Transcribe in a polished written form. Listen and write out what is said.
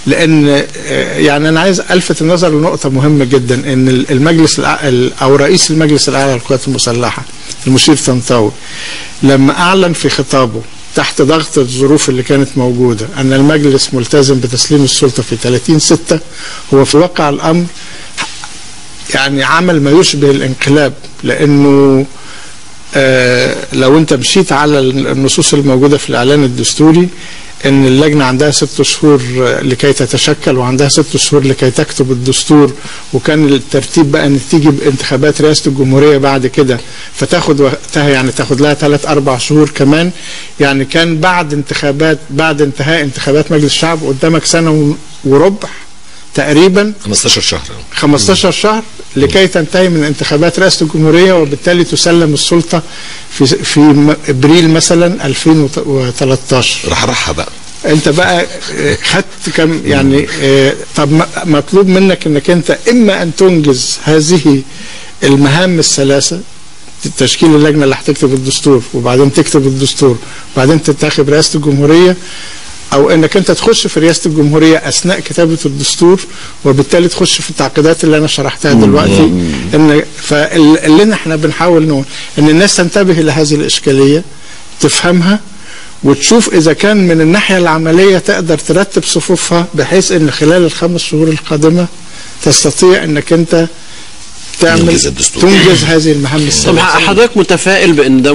لان يعني انا عايز الفت النظر لنقطه مهمه جدا، ان المجلس او رئيس المجلس الاعلى للقوات المسلحه المشير طنطاوي لما اعلن في خطابه تحت ضغط الظروف اللي كانت موجوده ان المجلس ملتزم بتسليم السلطه في 30/6، هو في واقع الامر يعني عمل ما يشبه الانقلاب، لانه لو انت مشيت على النصوص الموجوده في الاعلان الدستوري ان اللجنه عندها 6 شهور لكي تتشكل وعندها 6 شهور لكي تكتب الدستور، وكان الترتيب بقى ان تيجي بانتخابات رئاسه الجمهوريه بعد كده فتاخد وقتها، يعني تاخد لها 3-4 شهور كمان، يعني كان بعد انتهاء انتخابات مجلس الشعب قدامك سنه وربع تقريبا، 15 شهر لكي تنتهي من انتخابات رئاسة الجمهورية، وبالتالي تسلم السلطة في ابريل مثلا 2013. رحرحها بقى انت بقى خدت كم يعني طب مطلوب منك انك انت اما ان تنجز هذه المهام الثلاثة، تشكيل اللجنة اللي هتكتب الدستور وبعدين تكتب الدستور وبعدين تنتخب رئاسة الجمهورية، او انك انت تخش في رئاسة الجمهورية اثناء كتابة الدستور وبالتالي تخش في التعقيدات اللي انا شرحتها دلوقتي. فاللي احنا بنحاول نقول ان الناس تنتبه لهذه الاشكالية، تفهمها وتشوف اذا كان من الناحية العملية تقدر ترتب صفوفها بحيث ان خلال ال5 شهور القادمة تستطيع انك انت تنجز هذه المهام السابقة. طب حضرتك متفائل بان ده